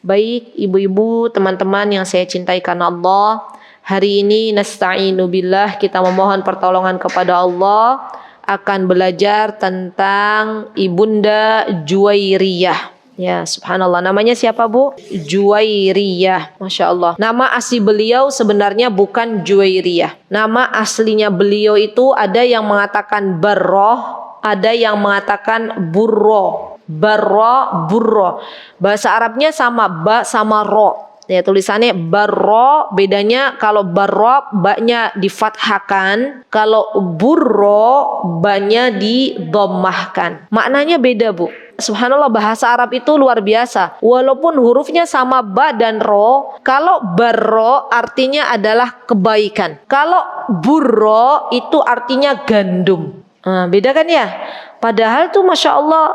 Baik ibu-ibu, teman-teman yang saya cintai karena Allah, hari ini nasta'inu billah, kita memohon pertolongan kepada Allah akan belajar tentang Ibunda Juwairiyah. Ya, subhanallah. Namanya siapa, Bu? Juwairiyah. Masya Allah. Nama asli beliau sebenarnya bukan Juwairiyah. Nama aslinya beliau itu ada yang mengatakan Barroh, ada yang mengatakan Burro. Barro, burro. Bahasa Arabnya sama, ba sama ro. Ya, tulisannya barro, bedanya kalau barro ba-nya difathahkan, kalau burro ba-nya didommahkan. Maknanya beda, Bu. Subhanallah, bahasa Arab itu luar biasa. Walaupun hurufnya sama ba dan ro, kalau barro artinya adalah kebaikan. Kalau burro itu artinya gandum. Beda kan ya? Padahal tuh Masya Allah,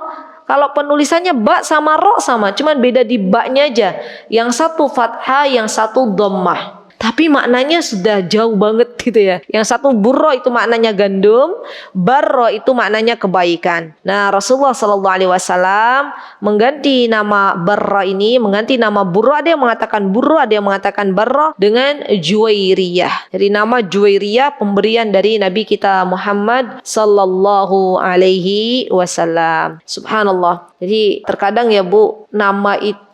kalau penulisannya ba sama ro sama, cuman beda di ba-nya aja. Yang satu fathah, yang satu dhammah. Tapi maknanya sudah jauh banget gitu ya. Yang satu burro itu maknanya gandum, barro itu maknanya kebaikan. Nah, Rasulullah SAW mengganti nama barro ini, mengganti nama burro. Ada yang mengatakan burro, ada yang mengatakan barro dengan Juwairiyah. Jadi nama Juwairiyah pemberian dari Nabi kita Muhammad sallallahu alaihi wasallam. Subhanallah. Jadi terkadang ya Bu, nama itu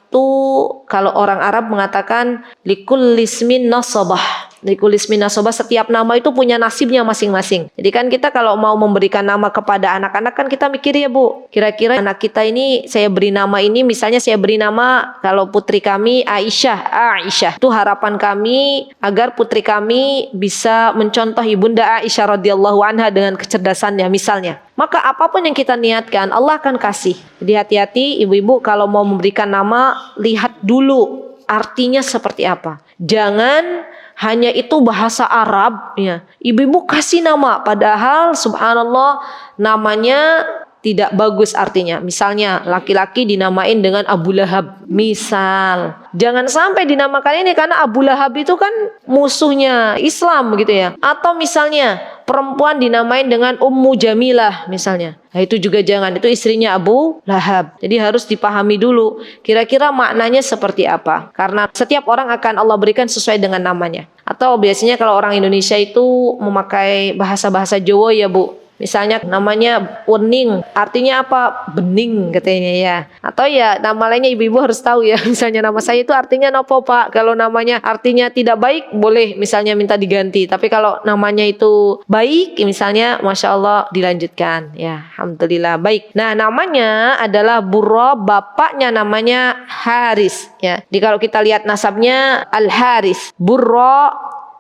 kalau orang Arab mengatakan likul ismin nasabah. Likul ismin nasabah, setiap nama itu punya nasibnya masing-masing. Jadi kan kita kalau mau memberikan nama kepada anak-anak kan kita mikir ya Bu, kira-kira anak kita ini saya beri nama ini, misalnya saya beri nama kalau putri kami Aisyah. Itu harapan kami agar putri kami bisa mencontoh Ibunda Aisyah radhiyallahu anha dengan kecerdasannya misalnya. Maka apapun yang kita niatkan Allah akan kasih. Jadi hati-hati ibu-ibu kalau mau memberikan nama, lihat dulu artinya seperti apa. Jangan hanya itu bahasa Arab ya. Ibu-ibu kasih nama padahal subhanallah namanya tidak bagus artinya. Misalnya laki-laki dinamain dengan Abu Lahab. Misal, jangan sampai dinamakan ini karena Abu Lahab itu kan musuhnya Islam gitu ya. Atau misalnya perempuan dinamain dengan Ummu Jamilah misalnya. Nah, itu juga jangan, itu istrinya Abu Lahab. Jadi harus dipahami dulu kira-kira maknanya seperti apa. Karena setiap orang akan Allah berikan sesuai dengan namanya. Atau biasanya kalau orang Indonesia itu memakai bahasa-bahasa Jawa ya Bu. Misalnya namanya Wening, artinya apa? Bening katanya ya. Atau ya nama lainnya ibu-ibu harus tahu ya. Misalnya nama saya itu artinya nopo Pak. Kalau namanya artinya tidak baik boleh misalnya minta diganti. Tapi kalau namanya itu baik misalnya Masya Allah dilanjutkan. Ya Alhamdulillah baik. Nah namanya adalah Burro, bapaknya namanya Haris ya. Jadi kalau kita lihat nasabnya Al-Haris. Burro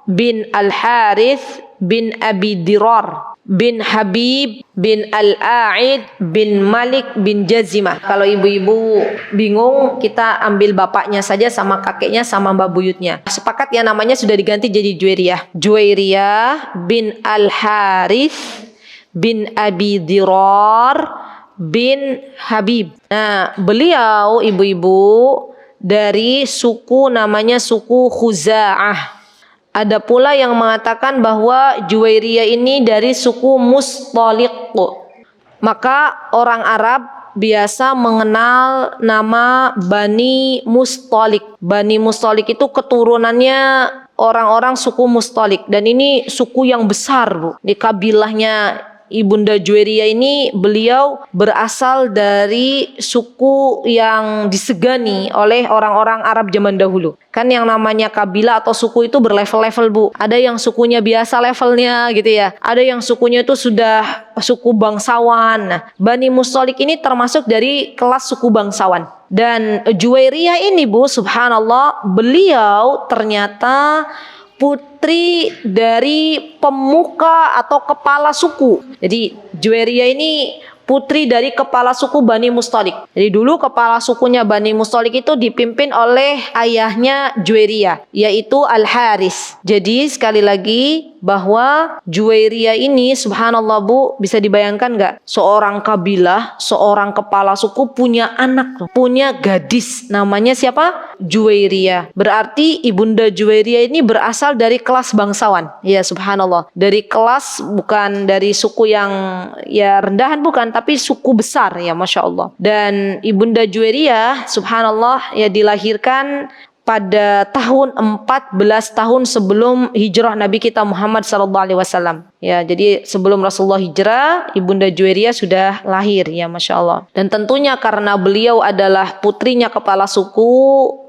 bin Al-Haris bin Abi Dirar bin Habib bin Al-A'id bin Malik bin Jazimah. Kalau ibu-ibu bingung, kita ambil bapaknya saja sama kakeknya sama mbak buyutnya. Sepakat ya namanya sudah diganti jadi Juwairiyah. Juwairiyah bin Al-Harith bin Abi Dirar bin Habib. Nah, beliau ibu-ibu dari suku namanya suku Khuza'ah. Ada pula yang mengatakan bahwa Juwairiyah ini dari suku Mustaliq. Maka orang Arab biasa mengenal nama Bani Mustaliq. Bani Mustaliq itu keturunannya orang-orang suku Mustaliq. Dan ini suku yang besar Bu. Di kabilahnya Ibunda Juwairiyah ini beliau berasal dari suku yang disegani oleh orang-orang Arab zaman dahulu. Kan yang namanya kabilah atau suku itu berlevel-level Bu. Ada yang sukunya biasa levelnya gitu ya. Ada yang sukunya itu sudah suku bangsawan. Nah, Bani Mustaliq ini termasuk dari kelas suku bangsawan. Dan Juwairiyah ini Bu, subhanallah, beliau ternyata putri dari pemuka atau kepala suku. Jadi Juwairiyah ini putri dari kepala suku Bani Mustaliq. Jadi dulu kepala sukunya Bani Mustaliq itu dipimpin oleh ayahnya Juwairiyah, yaitu Al-Haris. Jadi sekali lagi bahwa Juwairiyah ini subhanallah Bu, bisa dibayangkan nggak? Seorang kabilah, seorang kepala suku punya anak, punya gadis, namanya siapa? Juwairiyah. Berarti ibunda Juwairiyah ini berasal dari kelas bangsawan. Ya subhanallah. Dari kelas, bukan dari suku yang ya rendahan, bukan, tapi suku besar ya masya Allah. Dan ibunda Juwairiyah subhanallah ya dilahirkan pada tahun 14 tahun sebelum hijrah Nabi kita Muhammad SAW. Ya, jadi sebelum Rasulullah hijrah, ibunda Juwairiyah sudah lahir ya masya Allah. Dan tentunya karena beliau adalah putrinya kepala suku,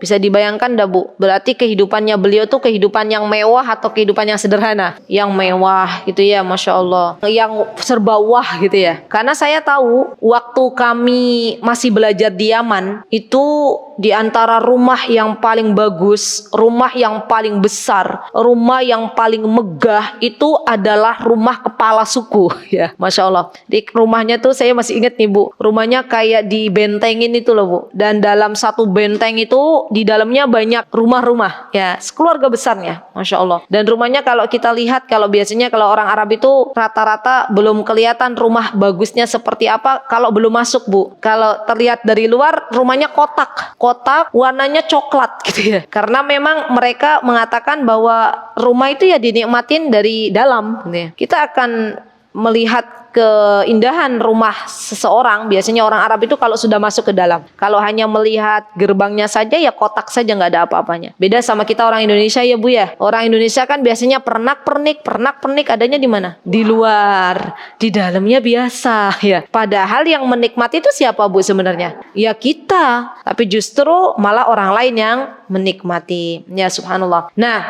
bisa dibayangkan dah Bu, berarti kehidupannya beliau tuh kehidupan yang mewah atau kehidupan yang sederhana? Yang mewah gitu ya masya Allah, yang serba wah gitu ya. Karena saya tahu waktu kami masih belajar di Yaman, itu di antara rumah yang paling bagus, rumah yang paling besar, rumah yang paling megah itu adalah rumah kepala suku ya masya Allah. Di rumahnya tuh saya masih ingat nih Bu, rumahnya kayak dibentengin itu loh Bu, dan dalam satu benteng itu di dalamnya banyak rumah-rumah ya, sekeluarga besarnya masya Allah. Dan rumahnya kalau kita lihat, kalau biasanya kalau orang Arab itu rata-rata belum kelihatan rumah bagusnya seperti apa kalau belum masuk Bu. Kalau terlihat dari luar rumahnya kotak warnanya coklat gitu ya, karena memang mereka mengatakan bahwa rumah itu ya dinikmatin dari dalam gitu ya. Kita akan melihat keindahan rumah seseorang, biasanya orang Arab itu kalau sudah masuk ke dalam. Kalau hanya melihat gerbangnya saja ya kotak saja, nggak ada apa-apanya. Beda sama kita orang Indonesia ya Bu ya. Orang Indonesia kan biasanya pernak-pernik adanya di mana? Di luar. Di dalamnya biasa ya. Padahal yang menikmati itu siapa Bu sebenarnya? Ya kita. Tapi justru malah orang lain yang menikmati. Ya subhanallah. Nah,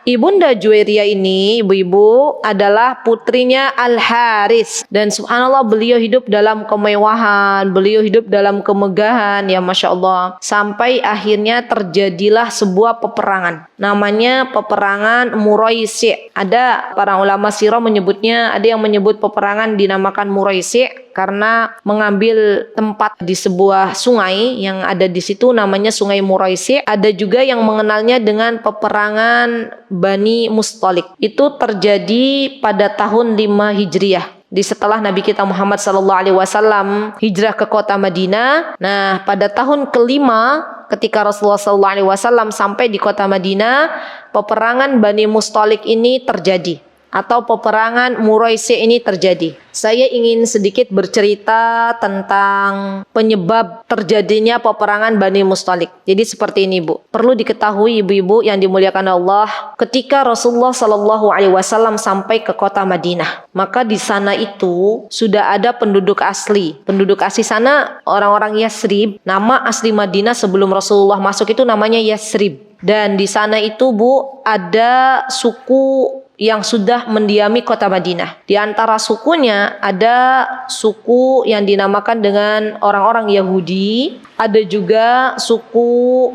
ibunda Juwairiyah ini, ibu-ibu, adalah putrinya Al-Haris. Dan subhanallah beliau hidup dalam kemewahan, beliau hidup dalam kemegahan ya masya Allah. Sampai akhirnya terjadilah sebuah peperangan. Namanya peperangan Muraisi'. Ada para ulama sirah menyebutnya, ada yang menyebut peperangan dinamakan Muraisi' karena mengambil tempat di sebuah sungai yang ada di situ, namanya Sungai Muraisi'. Ada juga yang mengenalnya dengan peperangan Bani Mustalik. Itu terjadi pada tahun 5 Hijriah. Di setelah Nabi kita Muhammad SAW hijrah ke kota Madinah. Nah, pada tahun kelima ketika Rasulullah SAW sampai di kota Madinah, peperangan Bani Mustalik ini terjadi, atau peperangan Muraisi' ini terjadi. Saya ingin sedikit bercerita tentang penyebab terjadinya peperangan Bani Mustalik. Jadi seperti ini Bu, perlu diketahui ibu-ibu yang dimuliakan Allah, ketika Rasulullah SAW sampai ke kota Madinah, maka di sana itu sudah ada penduduk asli. Penduduk asli sana orang-orang Yasrib. Nama asli Madinah sebelum Rasulullah masuk itu namanya Yasrib. Dan di sana itu Bu, ada suku yang sudah mendiami kota Madinah. Di antara sukunya ada suku yang dinamakan dengan orang-orang Yahudi, ada juga suku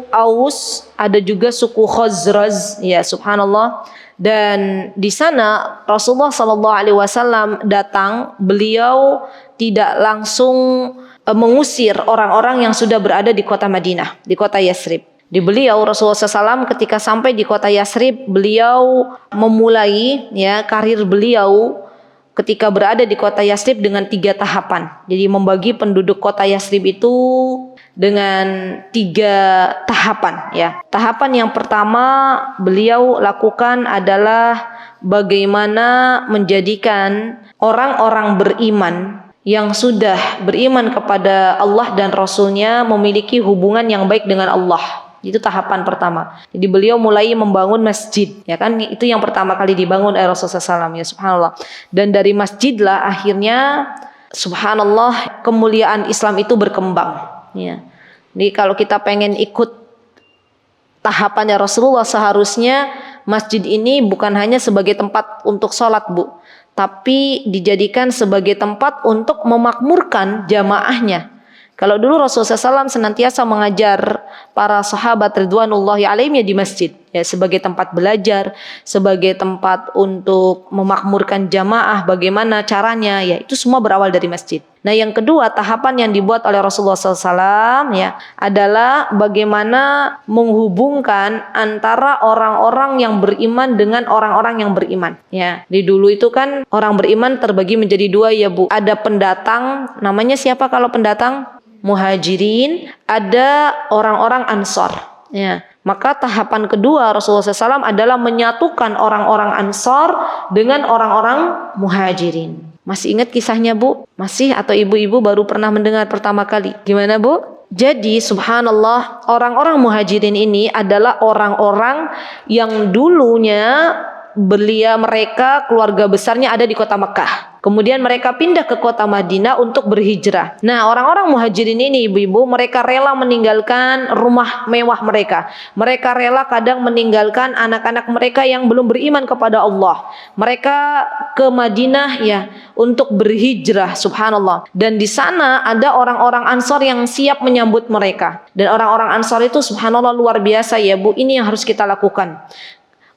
Aus, ada juga suku Khazraj, ya subhanallah. Dan di sana Rasulullah SAW datang, beliau tidak langsung mengusir orang-orang yang sudah berada di kota Madinah, di kota Yasrib. Di beliau Rasulullah SAW ketika sampai di kota Yasrib, beliau memulai ya karir beliau ketika berada di kota Yasrib dengan 3 tahapan. Jadi membagi penduduk kota Yasrib itu dengan 3 tahapan ya. Tahapan yang pertama beliau lakukan adalah bagaimana menjadikan orang-orang beriman yang sudah beriman kepada Allah dan Rasulnya memiliki hubungan yang baik dengan Allah. Itu tahapan pertama. Jadi beliau mulai membangun masjid, ya kan? Itu yang pertama kali dibangun oleh Rasulullah SAW, ya subhanallah. Dan dari masjidlah akhirnya subhanallah kemuliaan Islam itu berkembang. Ya. Jadi kalau kita pengen ikut tahapannya Rasulullah, seharusnya masjid ini bukan hanya sebagai tempat untuk sholat Bu, tapi dijadikan sebagai tempat untuk memakmurkan jamaahnya. Kalau dulu Rasulullah SAW senantiasa mengajar para sahabat ridwanullahi alaihim ya di masjid. ya, sebagai tempat belajar, sebagai tempat untuk memakmurkan jamaah, bagaimana caranya, ya itu semua berawal dari masjid. Nah, yang kedua, tahapan yang dibuat oleh Rasulullah SAW ya adalah bagaimana menghubungkan antara orang-orang yang beriman dengan orang-orang yang beriman. Ya, di dulu itu kan orang beriman terbagi menjadi dua ya Bu. Ada pendatang, namanya siapa kalau pendatang? Muhajirin, ada orang-orang Ansor. Ya, maka tahapan kedua Rasulullah SAW adalah menyatukan orang-orang Ansor dengan orang-orang Muhajirin. Masih ingat kisahnya Bu? Masih atau ibu-ibu baru pernah mendengar pertama kali? Gimana Bu? Jadi subhanallah, orang-orang Muhajirin ini adalah orang-orang yang dulunya mereka keluarga besarnya ada di kota Mekah. Kemudian mereka pindah ke kota Madinah untuk berhijrah. Nah, orang-orang Muhajirin ini ibu-ibu, mereka rela meninggalkan rumah mewah mereka. Mereka rela kadang meninggalkan anak-anak mereka yang belum beriman kepada Allah. Mereka ke Madinah ya untuk berhijrah, subhanallah. Dan di sana ada orang-orang Ansor yang siap menyambut mereka. Dan orang-orang Ansor itu subhanallah luar biasa ya Bu. Ini yang harus kita lakukan.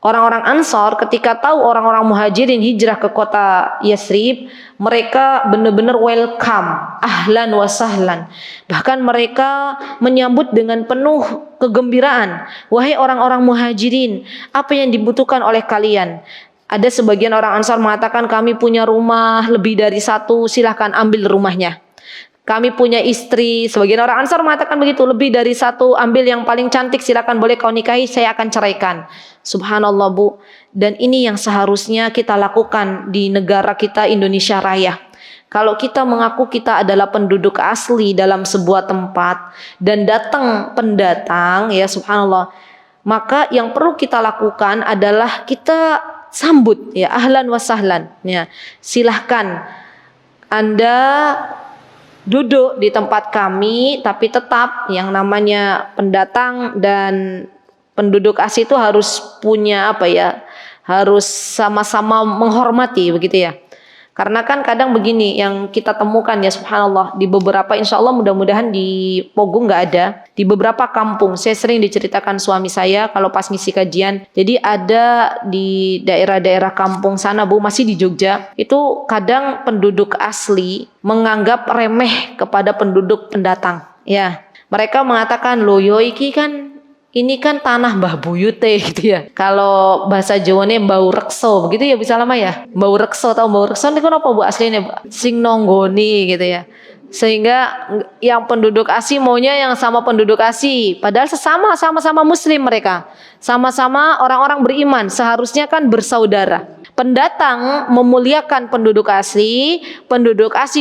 Orang-orang Ansor ketika tahu orang-orang Muhajirin hijrah ke kota Yathrib, mereka benar-benar welcome, ahlan wa sahlan. Bahkan mereka menyambut dengan penuh kegembiraan. Wahai orang-orang Muhajirin, apa yang dibutuhkan oleh kalian? Ada sebagian orang Ansor mengatakan, kami punya rumah lebih dari satu, silahkan ambil rumahnya. Kami punya istri, sebagian orang Ansor mengatakan begitu, lebih dari satu, ambil yang paling cantik, silakan boleh kau nikahi, saya akan ceraikan. Subhanallah Bu. Dan ini yang seharusnya kita lakukan di negara kita Indonesia Raya. Kalau kita mengaku kita adalah penduduk asli dalam sebuah tempat dan datang pendatang, ya subhanallah, maka yang perlu kita lakukan adalah kita sambut, ya ahlan wa sahlan. Ya, silahkan Anda duduk di tempat kami, tapi tetap yang namanya pendatang dan penduduk asli itu harus punya apa ya, harus sama-sama menghormati begitu ya. Karena kan kadang begini yang kita temukan ya subhanallah, di beberapa, insya Allah mudah-mudahan di Pogung nggak ada, di beberapa kampung saya sering diceritakan suami saya kalau pas ngisi kajian. Jadi ada di daerah-daerah kampung sana Bu, masih di Jogja, itu kadang penduduk asli menganggap remeh kepada penduduk pendatang. Ya, mereka mengatakan loh yo iki kan ini kan tanah Mbah Buyute gitu ya. Kalau bahasa Jawanya bau rekso begitu ya bisa lama ya. Bau rekso, tahu bau rekso ini kan apa Bu aslinya Bu? Sing nonggoni gitu ya. Sehingga yang penduduk asli maunya yang sama penduduk asli, padahal sama-sama muslim mereka. Sama-sama orang-orang beriman, seharusnya kan bersaudara. Pendatang memuliakan penduduk asli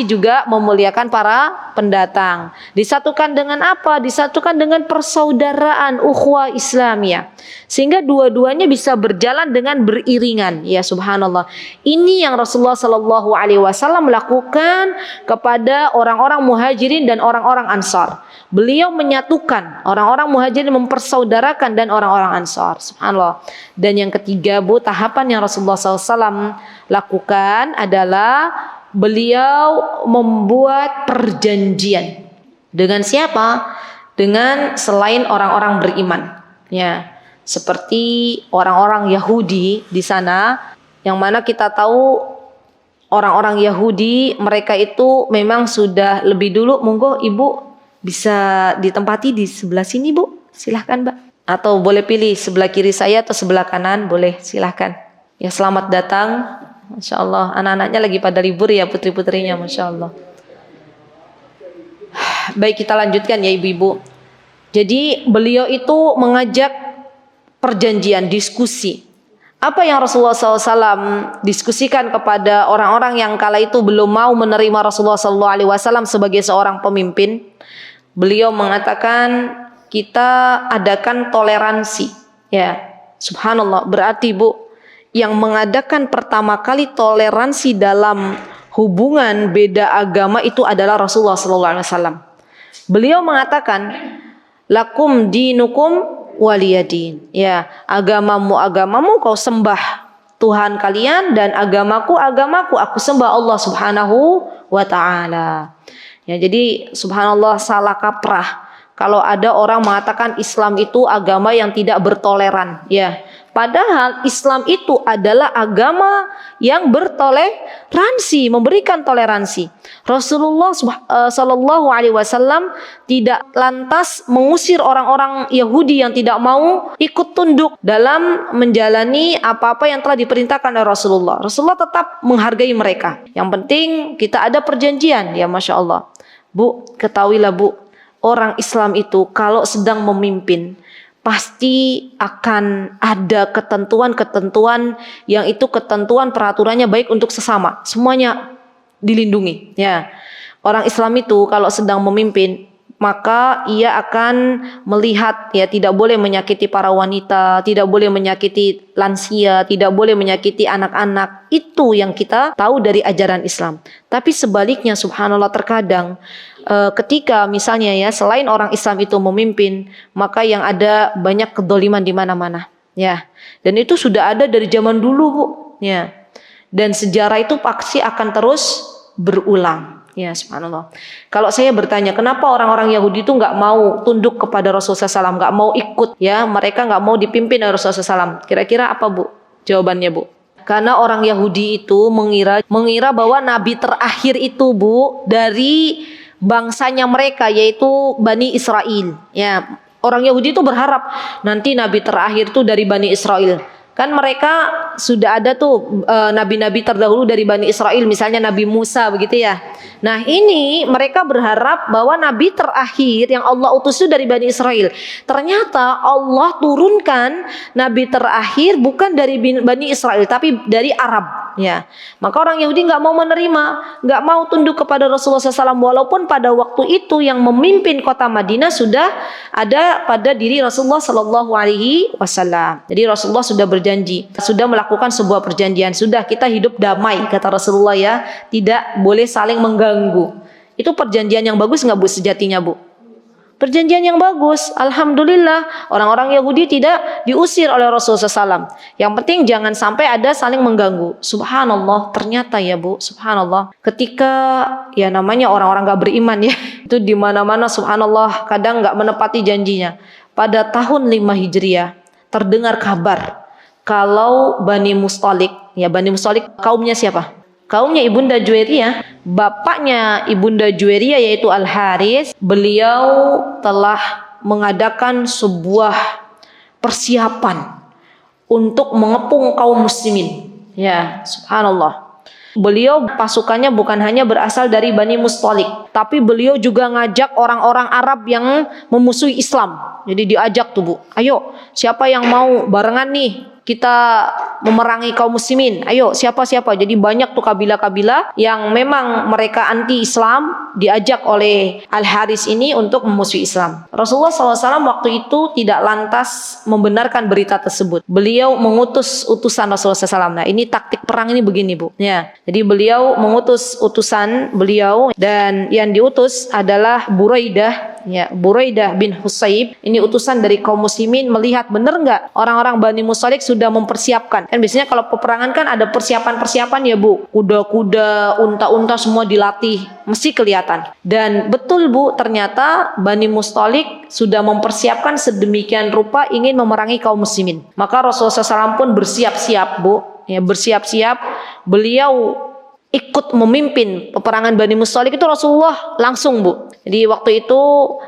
juga memuliakan para pendatang. Disatukan dengan apa? Disatukan dengan persaudaraan ukhuwah Islamiyah. Sehingga dua-duanya bisa berjalan dengan beriringan. Ya subhanallah. Ini yang Rasulullah sallallahu alaihi wasallam lakukan kepada orang-orang Muhajirin dan orang-orang Ansar. Beliau menyatukan orang-orang Muhajirin, mempersaudarakan dan orang-orang Ansar. Subhanallah. Dan yang ketiga Bu, tahapan yang Rasulullah SAW lakukan adalah beliau membuat perjanjian. Dengan siapa? Dengan selain orang-orang beriman. Ya, seperti orang-orang Yahudi di sana, yang mana kita tahu orang-orang Yahudi mereka itu memang sudah lebih dulu. Monggo Ibu bisa ditempati di sebelah sini Bu, silahkan Mbak. Atau boleh pilih sebelah kiri saya atau sebelah kanan, boleh silahkan. Ya selamat datang. Masya Allah, anak-anaknya lagi pada libur ya, putri-putrinya, Masya Allah. Baik, kita lanjutkan ya ibu-ibu. Jadi beliau itu mengajak perjanjian, diskusi. Apa yang Rasulullah SAW diskusikan kepada orang-orang yang kala itu belum mau menerima Rasulullah SAW sebagai seorang pemimpin? Beliau mengatakan kita adakan toleransi. Ya, subhanallah, berarti Bu, yang mengadakan pertama kali toleransi dalam hubungan beda agama itu adalah Rasulullah SAW. Beliau mengatakan lakum dinukum waliyadin. Ya, agamamu kau sembah Tuhan kalian dan agamaku aku sembah Allah Subhanahu wa taala. Ya, jadi subhanallah salah kaprah kalau ada orang mengatakan Islam itu agama yang tidak bertoleran, ya. Padahal Islam itu adalah agama yang bertoleransi, memberikan toleransi. Rasulullah Shallallahu Alaihi Wasallam tidak lantas mengusir orang-orang Yahudi yang tidak mau ikut tunduk dalam menjalani apa-apa yang telah diperintahkan oleh Rasulullah. Rasulullah tetap menghargai mereka. Yang penting kita ada perjanjian, ya Masya Allah. Bu, ketahuilah Bu, orang Islam itu kalau sedang memimpin pasti akan ada ketentuan-ketentuan yang itu ketentuan peraturannya baik untuk sesama, semuanya dilindungi, ya. Orang Islam itu kalau sedang memimpin maka ia akan melihat, ya, tidak boleh menyakiti para wanita, tidak boleh menyakiti lansia, tidak boleh menyakiti anak-anak. Itu yang kita tahu dari ajaran Islam. Tapi sebaliknya subhanallah terkadang ketika misalnya, ya, selain orang Islam itu memimpin, maka yang ada banyak kedoliman di mana-mana, ya. Dan itu sudah ada dari zaman dulu, Bu, ya. Dan sejarah itu pasti akan terus berulang. Ya, subhanallah. Kalau saya bertanya, kenapa orang-orang Yahudi itu nggak mau tunduk kepada Rasulullah SAW, nggak mau ikut, ya, mereka nggak mau dipimpin oleh Rasulullah SAW. Kira-kira apa, Bu? Jawabannya, Bu? Karena orang Yahudi itu mengira bahwa Nabi terakhir itu, Bu, dari bangsanya mereka, yaitu Bani Israel. Ya, orang Yahudi itu berharap nanti Nabi terakhir itu dari Bani Israel. Kan mereka sudah ada tuh nabi-nabi terdahulu dari Bani Israel, misalnya Nabi Musa, begitu ya. Nah, ini mereka berharap bahwa nabi terakhir yang Allah utus itu dari Bani Israel. Ternyata Allah turunkan nabi terakhir bukan dari Bani Israel tapi dari Arab, ya. Maka orang Yahudi nggak mau menerima, nggak mau tunduk kepada Rasulullah SAW, walaupun pada waktu itu yang memimpin kota Madinah sudah ada pada diri Rasulullah SAW. Jadi Rasulullah sudah berjanji, sudah melakukan sebuah perjanjian, sudah kita hidup damai, kata Rasulullah, ya, tidak boleh saling mengganggu. Itu perjanjian yang bagus nggak, Bu, sejatinya, Bu? Perjanjian yang bagus, alhamdulillah. Orang-orang Yahudi tidak diusir oleh Rasulullah SAW. Yang penting jangan sampai ada saling mengganggu. Subhanallah, ternyata, ya, Bu, subhanallah, ketika, ya, namanya orang-orang gak beriman, ya, itu di mana-mana subhanallah kadang gak menepati janjinya. Pada tahun 5 Hijriah terdengar kabar kalau Bani Mustalik, ya, Bani Mustalik kaumnya siapa? Kaumnya Ibunda Juwairiyah. Bapaknya Ibunda Juwairiyah yaitu Al-Haris, beliau telah mengadakan sebuah persiapan untuk mengepung kaum muslimin. Ya, subhanallah. Beliau pasukannya bukan hanya berasal dari Bani Mustalik, tapi beliau juga ngajak orang-orang Arab yang memusuhi Islam. Jadi diajak tuh, Bu, ayo siapa yang mau barengan nih kita memerangi kaum muslimin, ayo siapa-siapa. Jadi banyak tuh kabilah-kabilah yang memang mereka anti Islam diajak oleh Al-Haris ini untuk memusuhi Islam. Rasulullah SAW waktu itu tidak lantas membenarkan berita tersebut. Beliau mengutus utusan Rasulullah SAW. Nah, ini taktik perang ini begini, Bu, ya. Jadi beliau mengutus utusan beliau, dan yang diutus adalah Buraidah, ya, Buraidah bin Husayb. Ini utusan dari kaum muslimin melihat benar nggak orang-orang Bani Mustalik sudah mempersiapkan. Kan biasanya kalau peperangan kan ada persiapan-persiapan, ya, Bu. Kuda-kuda, unta-unta semua dilatih, mesti kelihatan. Dan betul, Bu, ternyata Bani Mustalik sudah mempersiapkan sedemikian rupa ingin memerangi kaum muslimin. Maka Rasulullah SAW pun bersiap-siap, Bu, ya, bersiap-siap. Beliau ikut memimpin peperangan Bani Mustalik itu Rasulullah langsung, Bu. Jadi waktu itu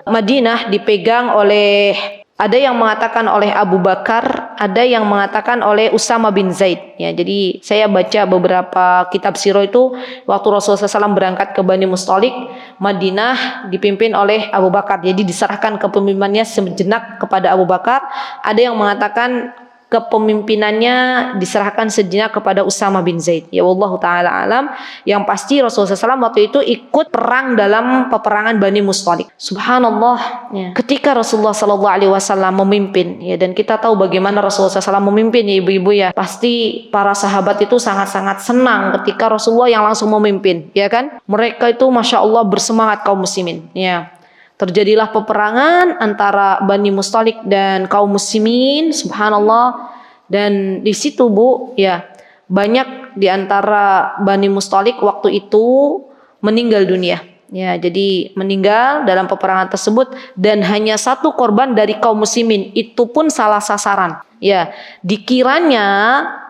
Madinah dipegang oleh, ada yang mengatakan oleh Abu Bakar, ada yang mengatakan oleh Usama bin Zaid. Ya, jadi saya baca beberapa kitab sirah itu waktu Rasulullah SAW berangkat ke Bani Mustalik, Madinah dipimpin oleh Abu Bakar. Jadi diserahkan kepemimpinan sejenak kepada Abu Bakar. Ada yang mengatakan kepemimpinannya diserahkan sejenak kepada Usama bin Zaid. Ya, wallahu taala alam. Yang pasti Rasulullah SAW waktu itu ikut perang dalam peperangan Bani Mustalik. Subhanallah, ya. Ketika Rasulullah SAW memimpin, ya, dan kita tahu bagaimana Rasulullah SAW memimpin, ya, ibu-ibu, ya, pasti para sahabat itu sangat-sangat senang ketika Rasulullah yang langsung memimpin, ya kan? Mereka itu masya Allah bersemangat kaum muslimin, ya. Terjadilah peperangan antara Bani Mustalik dan kaum muslimin, subhanallah. Dan di situ, Bu, ya, banyak di antara Bani Mustalik waktu itu meninggal dunia. Ya, jadi meninggal dalam peperangan tersebut dan hanya satu korban dari kaum muslimin, itu pun salah sasaran. Ya, dikiranya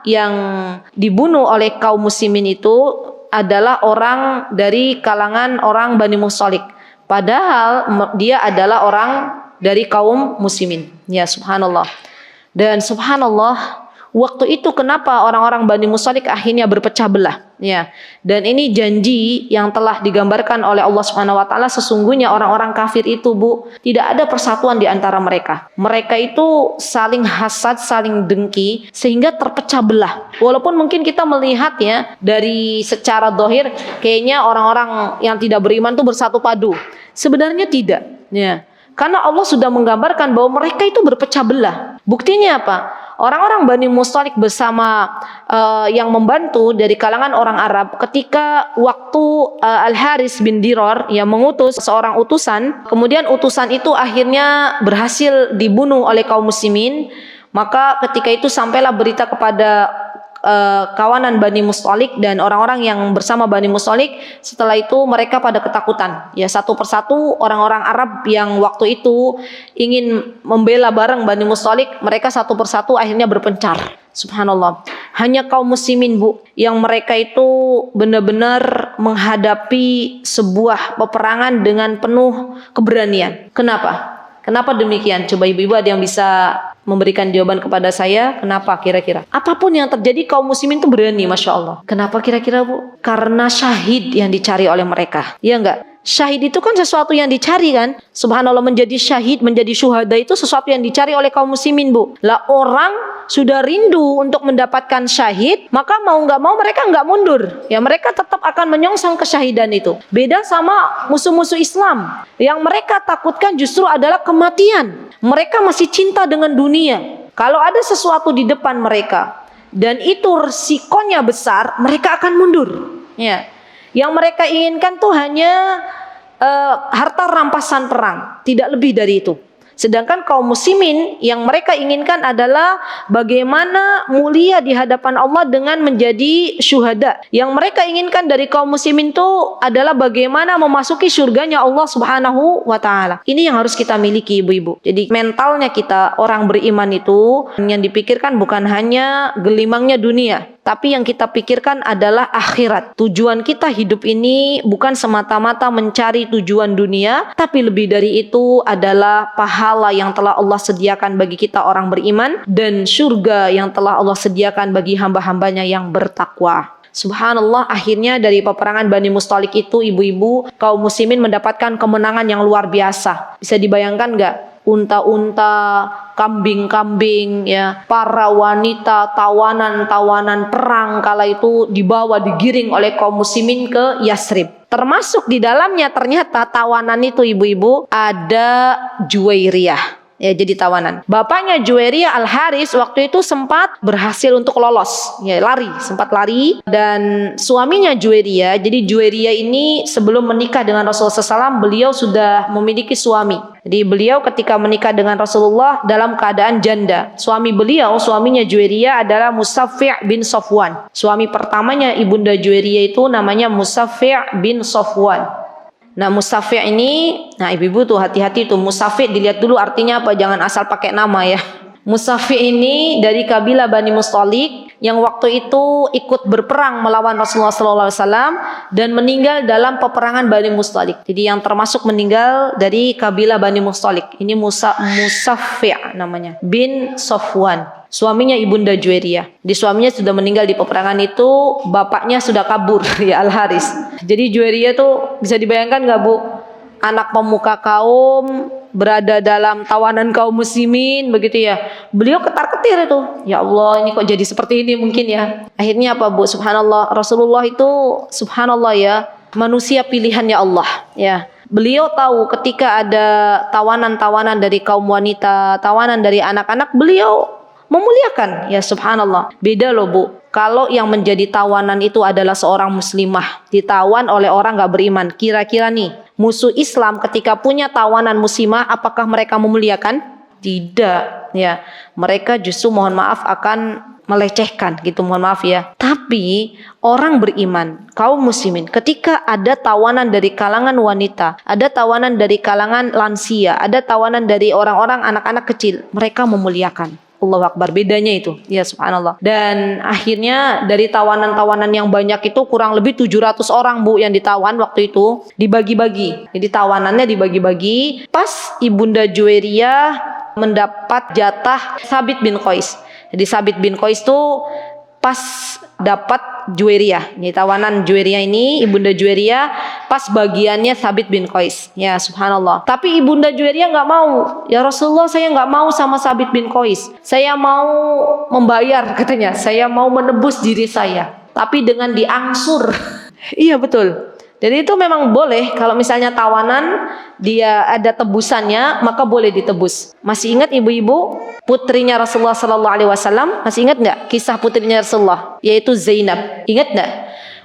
yang dibunuh oleh kaum muslimin itu adalah orang dari kalangan orang Bani Mustalik. Padahal dia adalah orang dari kaum muslimin. Ya, subhanallah. Dan subhanallah, waktu itu kenapa orang-orang Bani Mustalik akhirnya berpecah belah? Ya, dan ini janji yang telah digambarkan oleh Allah Subhanahu wa taala, sesungguhnya orang-orang kafir itu, Bu, tidak ada persatuan di antara mereka. Mereka itu saling hasad, saling dengki sehingga terpecah belah. Walaupun mungkin kita melihat ya dari secara zahir kayaknya orang-orang yang tidak beriman itu bersatu padu. Sebenarnya tidak, ya. Karena Allah sudah menggambarkan bahwa mereka itu berpecah belah. Buktinya apa? Orang-orang Bani Mustalik bersama yang membantu dari kalangan orang Arab ketika waktu Al-Haris bin Diror yang mengutus seorang utusan, kemudian utusan itu akhirnya berhasil dibunuh oleh kaum muslimin, maka ketika itu sampailah berita kepada kawanan Bani Mustalik dan orang-orang yang bersama Bani Mustalik. Setelah itu mereka pada ketakutan. Ya, satu persatu orang-orang Arab yang waktu itu ingin membela bareng Bani Mustalik, mereka satu persatu akhirnya berpencar. Subhanallah. Hanya kaum muslimin, Bu, yang mereka itu benar-benar menghadapi sebuah peperangan dengan penuh keberanian. Kenapa? Kenapa demikian? Coba ibu-ibu ada yang bisa memberikan jawaban kepada saya. Kenapa kira-kira? Apapun yang terjadi kaum muslimin itu berani, Masya Allah. Kenapa kira-kira, Bu? Karena syahid yang dicari oleh mereka. Iya enggak? Syahid itu kan sesuatu yang dicari kan? Subhanallah, menjadi syahid, menjadi syuhada itu sesuatu yang dicari oleh kaum muslimin, Bu. Lah orang sudah rindu untuk mendapatkan syahid, maka mau nggak mau mereka nggak mundur. Ya, mereka tetap akan menyongsong kesyahidan itu. Beda sama musuh-musuh Islam. Yang mereka takutkan justru adalah kematian. Mereka masih cinta dengan dunia. Kalau ada sesuatu di depan mereka dan itu resikonya besar, mereka akan mundur. Ya. Yang mereka inginkan tuh hanya harta rampasan perang, tidak lebih dari itu. Sedangkan kaum muslimin yang mereka inginkan adalah bagaimana mulia di hadapan Allah dengan menjadi syuhada. Yang mereka inginkan dari kaum muslimin itu adalah bagaimana memasuki surganya Allah Subhanahu wa taala. Ini yang harus kita miliki, ibu-ibu. Jadi mentalnya kita orang beriman itu yang dipikirkan bukan hanya gelimangnya dunia, tapi yang kita pikirkan adalah akhirat. Tujuan kita hidup ini bukan semata-mata mencari tujuan dunia, tapi lebih dari itu adalah pahala yang telah Allah sediakan bagi kita orang beriman dan surga yang telah Allah sediakan bagi hamba-hambanya yang bertakwa. Subhanallah, akhirnya dari peperangan Bani Mustalik itu, ibu-ibu, kaum muslimin mendapatkan kemenangan yang luar biasa. Bisa dibayangkan nggak? Unta-unta, kambing-kambing, ya, para wanita, tawanan-tawanan perang kala itu dibawa, digiring oleh kaum muslimin ke Yasrib. Termasuk di dalamnya ternyata tawanan itu, ibu-ibu, ada Juwairiyah. Ya, jadi tawanan. Bapaknya Juwairiyah Al-Haris waktu itu sempat berhasil untuk lolos, ya, sempat lari. Dan suaminya Juwairiyah, jadi Juwairiyah ini sebelum menikah dengan Rasulullah SAW, beliau sudah memiliki suami. Jadi beliau ketika menikah dengan Rasulullah dalam keadaan janda. Suaminya Juwairiyah adalah Musaffi' bin Safwan. Suami pertamanya ibunda Juwairiyah itu namanya Musaffi' bin Safwan. Nah, Musaffi' ini, nah ibu-ibu tuh hati-hati tuh, Musaffi' dilihat dulu artinya apa, jangan asal pakai nama ya. Musaffi' ini dari kabilah Bani Mustalik yang waktu itu ikut berperang melawan Rasulullah SAW dan meninggal dalam peperangan Bani Mustalik. Jadi yang termasuk meninggal dari kabilah Bani Mustalik. Ini Musaffi' namanya, bin Safwan. Suaminya ibunda Juwairiyah. Di suaminya sudah meninggal di peperangan itu, bapaknya sudah kabur, ya, Al-Haris. Jadi Juwairiyah tuh bisa dibayangkan nggak, Bu? Anak pemuka kaum berada dalam tawanan kaum muslimin begitu ya. Beliau ketar-ketir itu. Ya Allah, ini kok jadi seperti ini mungkin ya. Akhirnya apa, Bu? Subhanallah, Rasulullah itu subhanallah ya, manusia pilihannya Allah ya. Beliau tahu ketika ada tawanan-tawanan dari kaum wanita, tawanan dari anak-anak, beliau memuliakan, ya subhanallah. Beda loh, Bu, kalau yang menjadi tawanan itu adalah seorang muslimah ditawan oleh orang gak beriman. Kira-kira nih, musuh Islam ketika punya tawanan muslimah, apakah mereka memuliakan? Tidak, ya. Mereka justru mohon maaf akan melecehkan gitu, mohon maaf ya. Tapi orang beriman, kaum muslimin, ketika ada tawanan dari kalangan wanita, ada tawanan dari kalangan lansia, ada tawanan dari orang-orang anak-anak kecil, mereka memuliakan. Allahu Akbar, bedanya itu, ya subhanallah. Dan akhirnya dari tawanan-tawanan yang banyak itu kurang lebih 700 orang Bu yang ditawan waktu itu, dibagi-bagi. Jadi tawanannya dibagi-bagi. Pas Ibunda Juwairiyah mendapat jatah Sabit bin Qais. Jadi Sabit bin Qais tuh pas dapat Juwairiyah. Ini tawanan Juwairiyah ini, Ibunda Juwairiyah pas bagiannya Sabit bin Qais. Ya subhanallah. Tapi Ibunda Juwairiyah nggak mau. Ya Rasulullah, saya nggak mau sama Sabit bin Qais. Saya mau membayar, katanya. Saya mau menebus diri saya. Tapi dengan diangsur. Iya betul. Jadi itu memang boleh kalau misalnya tawanan dia ada tebusannya, maka boleh ditebus. Masih ingat ibu-ibu putrinya Rasulullah Sallallahu Alaihi Wasallam? Masih ingat nggak kisah putrinya Rasulullah? Yaitu Zainab. Ingat nggak?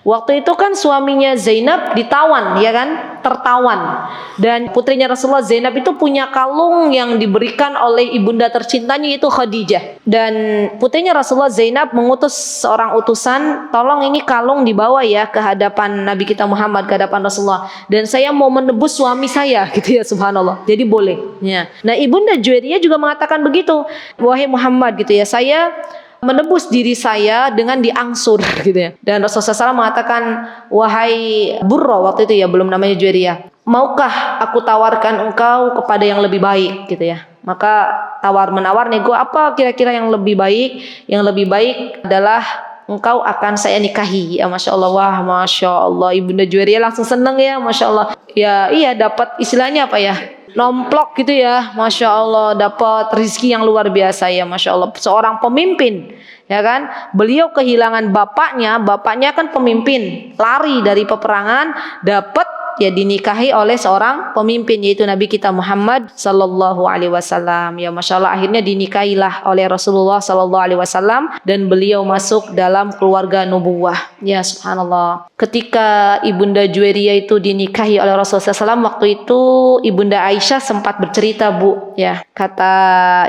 Waktu itu kan suaminya Zainab ditawan, ya kan? Tertawan. Dan putrinya Rasulullah Zainab itu punya kalung yang diberikan oleh ibunda tercintanya, yaitu Khadijah. Dan putrinya Rasulullah Zainab mengutus seorang utusan, tolong ini kalung dibawa ya ke hadapan Nabi kita Muhammad, ke hadapan Rasulullah. Dan saya mau menebus suami saya, gitu ya, subhanallah. Jadi boleh. Ya. Nah, Ibunda Juwairiyah juga mengatakan begitu. Wahai Muhammad, gitu ya, saya menebus diri saya dengan diangsur, gitu ya. Dan Rasulullah SAW mengatakan, wahai Burro, waktu itu ya belum namanya Juwairiyah, maukah aku tawarkan engkau kepada yang lebih baik, gitu ya. Maka tawar-menawar, nego, apa kira-kira yang lebih baik? Yang lebih baik adalah engkau akan saya nikahi. Ya Masya Allah, wah Masya Allah, Ibunda Juwairiyah langsung seneng ya, Masya Allah. Ya iya, dapat istilahnya apa ya, nomplok gitu ya, Masya Allah, dapat rezeki yang luar biasa ya, Masya Allah. Seorang pemimpin, ya kan, beliau kehilangan bapaknya kan pemimpin, lari dari peperangan, dapat ya dinikahi oleh seorang pemimpin, yaitu Nabi kita Muhammad Sallallahu Alaihi Wasallam. Ya Masya Allah, akhirnya dinikahilah oleh Rasulullah Sallallahu Alaihi Wasallam dan beliau masuk dalam keluarga nubuwah. Ya subhanallah. Ketika Ibunda Juwairiyah itu dinikahi oleh Rasulullah SAW, waktu itu Ibunda Aisyah sempat bercerita, Bu, ya. Kata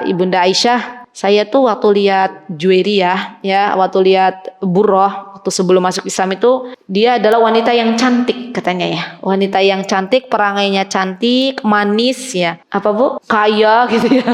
Ibunda Aisyah, saya tuh waktu lihat Juwairiyah, ya, waktu lihat Burrah, waktu sebelum masuk Islam itu, dia adalah wanita yang cantik, katanya ya. Wanita yang cantik, perangainya cantik, manis ya. Apa Bu? Kaya gitu ya.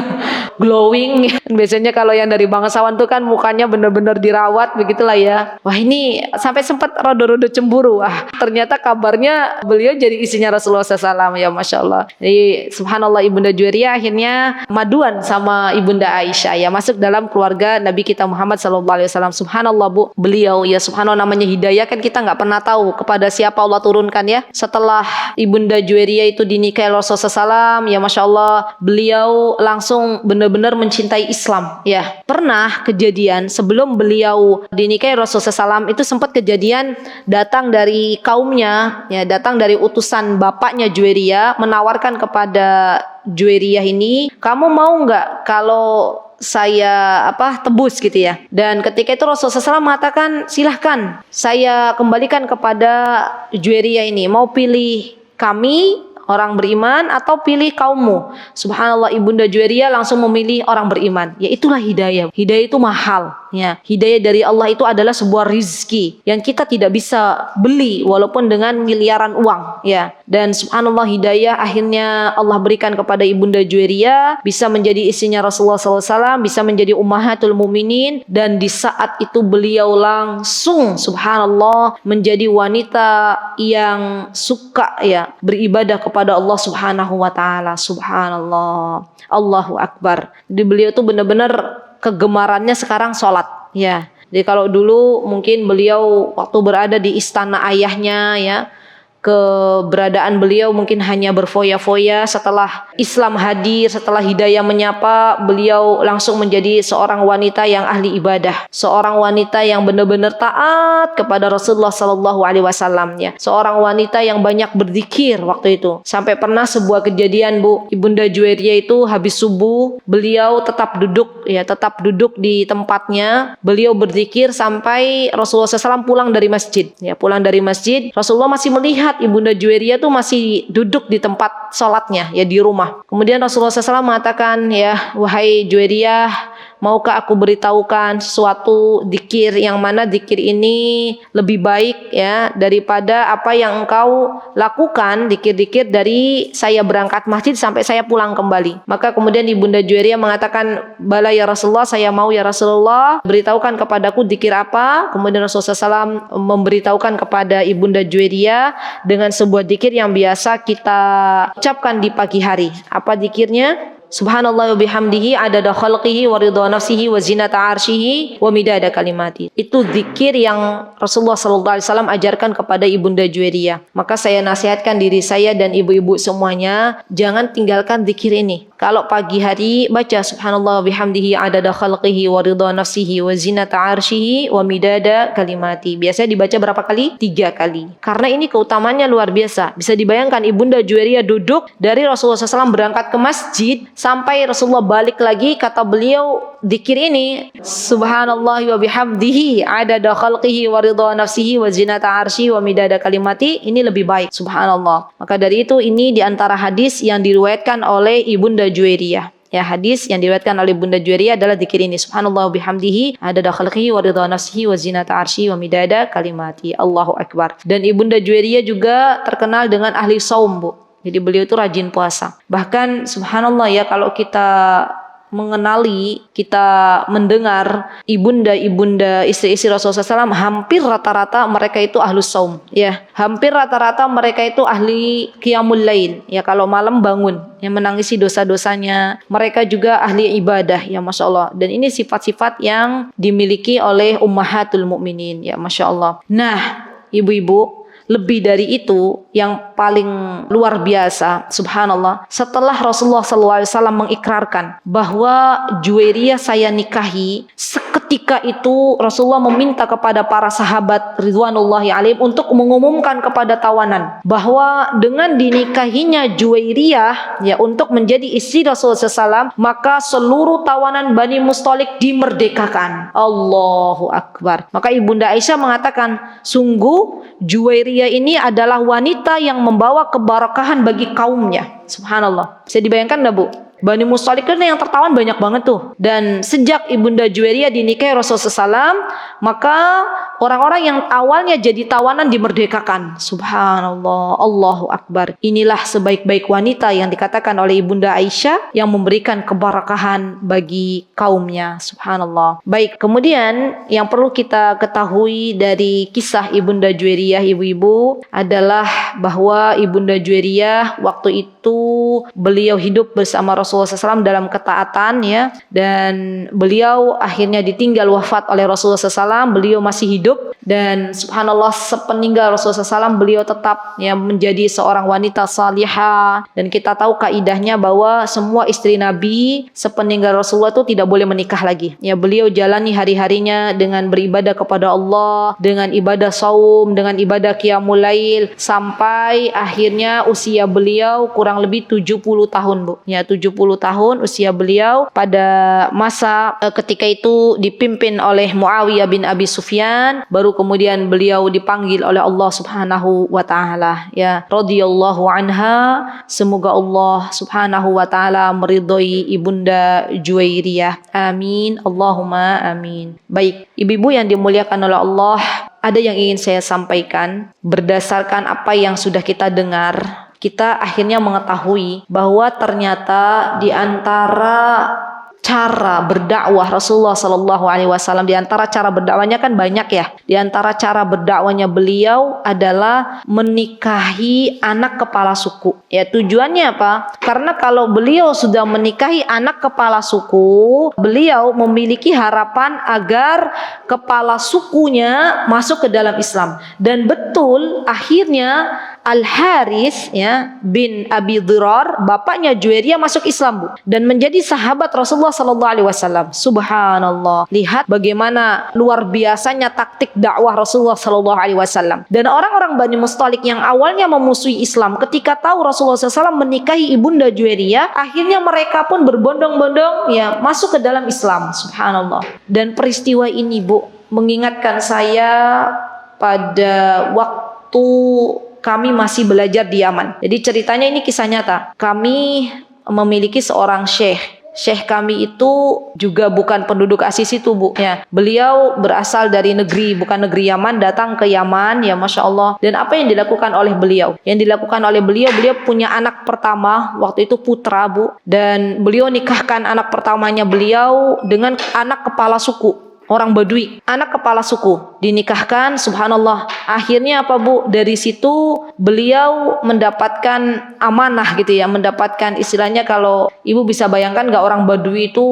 Glowing. Biasanya kalau yang dari bangsawan tuh kan mukanya benar-benar dirawat, begitulah ya. Wah, ini sampai sempat rodo-rodo cemburu. Wah, ternyata kabarnya beliau jadi istrinya Rasulullah SAW, ya Masya Allah. Jadi subhanallah, Ibunda Juwairiyah akhirnya maduan sama Ibunda Aisyah, ya, masuk dalam keluarga Nabi kita Muhammad SAW. Subhanallah Bu, beliau ya subhanallah, namanya hidayah kan kita nggak pernah tahu kepada siapa Allah turunkan ya. Setelah Ibunda Juwairiyah itu dinikahi Rasulullah SAW, ya Masya Allah, beliau langsung benar-benar mencintai Islam. Ya, pernah kejadian sebelum beliau dinikahi Rasulullah SAW itu sempat kejadian datang dari kaumnya, ya, datang dari utusan bapaknya Juwairiyah menawarkan kepada Juwairiyah ini, kamu mau nggak kalau saya tebus gitu ya. Dan ketika itu Rasulullah SAW mengatakan, silahkan saya kembalikan kepada Juwairiyah ini, mau pilih kami orang beriman atau pilih kaummu. Subhanallah, Ibunda Juwairiyah langsung memilih orang beriman. Ya, itulah hidayah. Hidayah itu mahal, ya. Hidayah dari Allah itu adalah sebuah rizki yang kita tidak bisa beli walaupun dengan miliaran uang, ya. Dan subhanallah, hidayah akhirnya Allah berikan kepada Ibunda Juwairiyah, bisa menjadi istrinya Rasulullah SAW, bisa menjadi ummahatul muminin, dan di saat itu beliau langsung subhanallah menjadi wanita yang suka ya beribadah kepada Allah Subhanahu wa taala. Subhanallah. Allahu Akbar. Jadi beliau tuh benar-benar kegemarannya sekarang sholat, ya. Jadi kalau dulu mungkin beliau waktu berada di istana ayahnya, ya, keberadaan beliau mungkin hanya berfoya-foya. Setelah Islam hadir, setelah hidayah menyapa, beliau langsung menjadi seorang wanita yang ahli ibadah, seorang wanita yang benar-benar taat kepada Rasulullah Sallallahu Alaihi Wasallam, ya, seorang wanita yang banyak berzikir waktu itu. Sampai pernah sebuah kejadian, Bu, Ibunda Juwairiyah itu habis subuh, beliau tetap duduk, ya, tetap duduk di tempatnya, beliau berzikir sampai Rasulullah SAW pulang dari masjid, ya, pulang dari masjid. Rasulullah masih melihat Ibunda Juwairiyah tuh masih duduk di tempat sholatnya, ya, di rumah. Kemudian Rasulullah SAW mengatakan, ya, wahai Juwairiyah, maukah aku beritahukan sesuatu zikir yang mana zikir ini lebih baik ya daripada apa yang engkau lakukan, zikir-zikir dari saya berangkat masjid sampai saya pulang kembali. Maka kemudian Ibunda Juwairiyah mengatakan, bala ya Rasulullah, saya mau ya Rasulullah, beritahukan kepadaku zikir apa. Kemudian Rasulullah SAW memberitahukan kepada Ibunda Juwairiyah dengan sebuah zikir yang biasa kita ucapkan di pagi hari. Apa zikirnya? Subhanallah wa bihamdihi adada khalqihi wa ridha nafsihi wa zinata arsyihi wa midada kalimati. Itu zikir yang Rasulullah SAW ajarkan kepada Ibunda Juwairiyah. Maka saya nasihatkan diri saya dan ibu-ibu semuanya, jangan tinggalkan zikir ini. Kalau pagi hari baca Subhanallah wa bihamdihi adada khalqihi wa ridha nafsihi wa zinata arsyihi wa midada kalimati. Biasanya dibaca berapa kali? 3 kali. Karena ini keutamaannya luar biasa. Bisa dibayangkan Ibunda Juwairiyah duduk dari Rasulullah SAW berangkat ke masjid sampai Rasulullah balik lagi, kata beliau zikir ini Subhanallah wa bihamdihi adada khalqihi wa ridha nafsihi wa zinata arsyihi wa midada kalimati, ini lebih baik. Subhanallah. Maka dari itu ini diantara hadis yang diriwayatkan oleh Ibunda Juwairiyah. Ya, hadis yang diriwayatkan oleh Bunda Juwairiyah adalah zikir ini Subhanallah wa bihamdihi adada khalqihi wa ridha nafsihi wa zinata arsyihi wa midada kalimati. Allahu akbar. Dan Ibunda Juwairiyah juga terkenal dengan ahli saum, Bu. Jadi beliau itu rajin puasa. Bahkan subhanallah ya, kalau kita mengenali, kita mendengar ibunda-ibunda istri-istri Rasulullah SAW, hampir rata-rata mereka itu ahlus saum. Ya, hampir rata-rata mereka itu ahli qiyamul lail. Ya, kalau malam bangun, yang menangisi dosa-dosanya. Mereka juga ahli ibadah, ya Masya Allah. Dan ini sifat-sifat yang dimiliki oleh ummahatul mukminin, ya Masya Allah. Nah, ibu-ibu, lebih dari itu yang paling luar biasa, subhanallah, setelah Rasulullah SAW mengikrarkan bahwa Juwairiyah saya nikahi, seketika itu Rasulullah meminta kepada para sahabat ridwanullahi alaihim untuk mengumumkan kepada tawanan bahwa dengan dinikahinya Juwairiyah ya untuk menjadi istri Rasulullah SAW, maka seluruh tawanan Bani Mustalik dimerdekakan. Allahu Akbar. Maka Ibunda Aisyah mengatakan, sungguh Juwairiyah ini adalah wanita yang membawa keberkahan bagi kaumnya. Subhanallah. Bisa dibayangkan enggak, Bu? Bani Mustalik kan yang tertawan banyak banget tuh. Dan sejak Ibunda Juwairiyah dinikahi Rasulullah SAW, maka orang-orang yang awalnya jadi tawanan dimerdekakan. Subhanallah, Allahu Akbar. Inilah sebaik-baik wanita yang dikatakan oleh Ibunda Aisyah yang memberikan keberkahan bagi kaumnya. Subhanallah. Baik, kemudian yang perlu kita ketahui dari kisah Ibunda Juwairiyah, ibu-ibu, adalah bahwa Ibunda Juwairiyah waktu itu beliau hidup bersama Rasulullah SAW dalam ketaatan ya, dan beliau akhirnya ditinggal wafat oleh Rasulullah SAW. Beliau masih hidup dan subhanallah sepeninggal Rasulullah SAW beliau tetap ya menjadi seorang wanita salihah. Dan kita tahu kaidahnya bahwa semua istri Nabi sepeninggal Rasulullah itu tidak boleh menikah lagi. Ya, beliau jalani hari-harinya dengan beribadah kepada Allah, dengan ibadah saum, dengan ibadah qiyamul lail, sampai akhirnya usia beliau kurang lebih 70 tahun, Bu. Ya, 70 tahun usia beliau pada masa ketika itu dipimpin oleh Muawiyah bin Abi Sufyan, baru kemudian beliau dipanggil oleh Allah Subhanahu wa taala ya, radhiyallahu anha. Semoga Allah Subhanahu wa taala meridhoi Ibunda Juwairiyah. Amin. Allahumma amin. Baik, ibu-ibu yang dimuliakan oleh Allah, ada yang ingin saya sampaikan berdasarkan apa yang sudah kita dengar. Kita akhirnya mengetahui bahwa ternyata di antara cara berdakwah Rasulullah SAW, di antara cara berdakwahnya kan banyak ya. Di antara cara berdakwahnya beliau adalah menikahi anak kepala suku. Ya, tujuannya apa? Karena kalau beliau sudah menikahi anak kepala suku, beliau memiliki harapan agar kepala sukunya masuk ke dalam Islam. Dan betul akhirnya Al-Haris ya bin Abi Dhirar, bapaknya Juwairiyah, masuk Islam, Bu, dan menjadi sahabat Rasulullah SAW. Subhanallah. Lihat bagaimana luar biasanya taktik dakwah Rasulullah SAW. Dan orang-orang Bani Mustalik yang awalnya memusuhi Islam, ketika tahu Rasulullah SAW menikahi Ibunda Juwairiyah, akhirnya mereka pun berbondong-bondong ya masuk ke dalam Islam. Subhanallah. Dan peristiwa ini, Bu, mengingatkan saya pada waktu kami masih belajar di Yaman. Jadi ceritanya ini kisah nyata. Kami memiliki seorang syekh. Syekh kami itu juga bukan penduduk asli situ, Bu. Ya, beliau berasal dari negeri, bukan negeri Yaman, datang ke Yaman, ya Masya Allah. Dan apa yang dilakukan oleh beliau? Yang dilakukan oleh beliau, beliau punya anak pertama, waktu itu putra, Bu. Dan beliau nikahkan anak pertamanya beliau dengan anak kepala suku. Orang Badui, anak kepala suku, dinikahkan, subhanallah. Akhirnya apa, Bu? Dari situ beliau mendapatkan amanah gitu ya, mendapatkan istilahnya, kalau Ibu bisa bayangkan nggak, orang Badui itu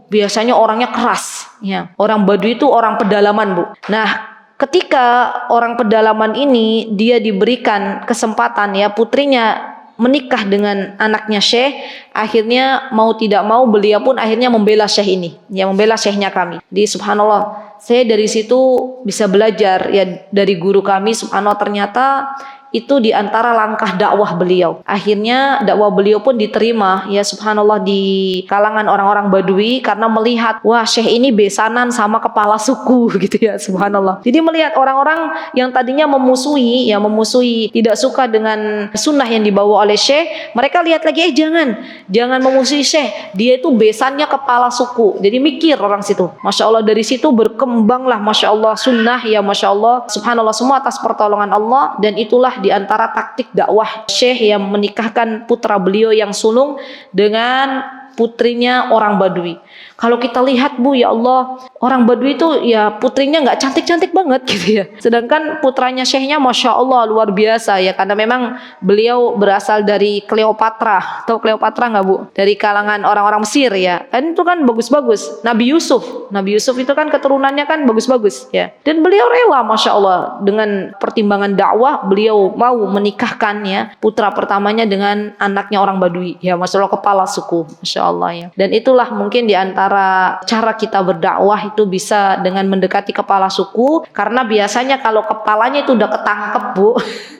biasanya orangnya keras ya. Orang Badui itu orang pedalaman, Bu. Nah, ketika orang pedalaman ini dia diberikan kesempatan ya, putrinya menikah dengan anaknya Syekh, akhirnya mau tidak mau beliau pun akhirnya membela Syekh ini, ya membela Syekhnya kami. Di subhanallah, saya dari situ bisa belajar ya dari guru kami, subhanallah, ternyata itu di antara langkah dakwah beliau. Akhirnya dakwah beliau pun diterima ya subhanallah di kalangan orang-orang Badui, karena melihat wah Syekh ini besanan sama kepala suku gitu ya subhanallah. Jadi melihat orang-orang yang tadinya memusuhi ya, memusuhi, tidak suka dengan sunnah yang dibawa oleh Syekh, mereka lihat lagi, jangan memusuhi Syekh, dia itu besannya kepala suku. Jadi mikir orang situ. Masya Allah, dari situ berkembanglah Masya Allah sunnah ya Masya Allah subhanallah, semua atas pertolongan Allah. Dan itulah di antara taktik dakwah Syekh yang menikahkan putra beliau yang sulung dengan putrinya orang Badui. Kalau kita lihat, Bu, ya Allah, orang Badui itu ya putrinya nggak cantik-cantik banget gitu ya. Sedangkan putranya Syekhnya Masya Allah luar biasa ya, karena memang beliau berasal dari Cleopatra. Tahu Cleopatra nggak, Bu? Dari kalangan orang-orang Mesir ya. Dan itu kan bagus-bagus. Nabi Yusuf itu kan keturunannya kan bagus-bagus ya. Dan beliau rela Masya Allah, dengan pertimbangan dakwah beliau mau menikahkan ya putra pertamanya dengan anaknya orang Badui ya, Masya Allah, kepala suku, Masya Allah ya. Dan itulah mungkin di antara cara kita berdakwah itu bisa dengan mendekati kepala suku, karena biasanya kalau kepalanya itu udah ketangkep, Bu,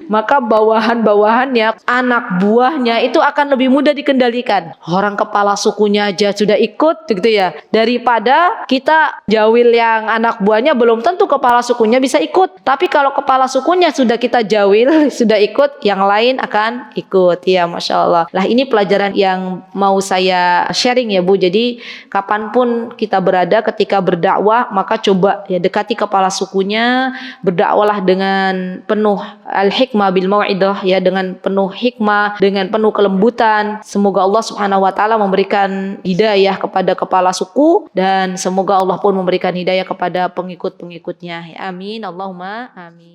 maka bawahan-bawahannya, anak buahnya itu akan lebih mudah dikendalikan. Orang kepala sukunya aja sudah ikut gitu ya, daripada kita jawil yang anak buahnya belum tentu kepala sukunya bisa ikut. Tapi kalau kepala sukunya sudah kita jawil, sudah ikut, yang lain akan ikut ya Masya Allah. Lah ini pelajaran yang mau saya sharing ya, Bu. Jadi kapanpun kita berada ketika berdakwah, maka coba ya dekati kepala sukunya, berdakwalah dengan penuh al-hikmah bil mau'idah ya, dengan penuh hikmah, dengan penuh kelembutan. Semoga Allah Subhanahu wa taala memberikan hidayah kepada kepala suku, dan semoga Allah pun memberikan hidayah kepada pengikut-pengikutnya. Amin, Allahumma amin.